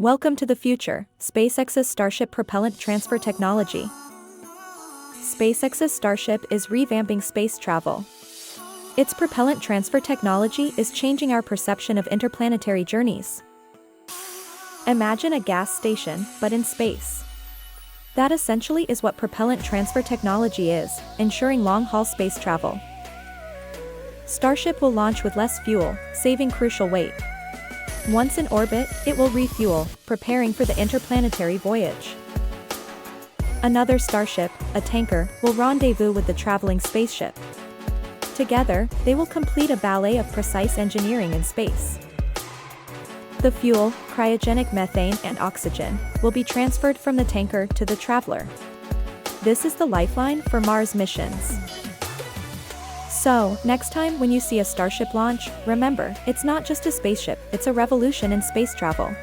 Welcome to the future, SpaceX's Starship propellant transfer technology. SpaceX's Starship is revamping space travel. Its propellant transfer technology is changing our perception of interplanetary journeys. Imagine a gas station, but in space. That essentially is what propellant transfer technology is, ensuring long-haul space travel. Starship will launch with less fuel, saving crucial weight. Once in orbit, it will refuel, preparing for the interplanetary voyage. Another Starship, a tanker, will rendezvous with the traveling spaceship. Together, they will complete a ballet of precise engineering in space. The fuel, cryogenic methane and oxygen, will be transferred from the tanker to the traveler. This is the lifeline for Mars missions. So, next time when you see a Starship launch, remember, it's not just a spaceship, it's a revolution in space travel.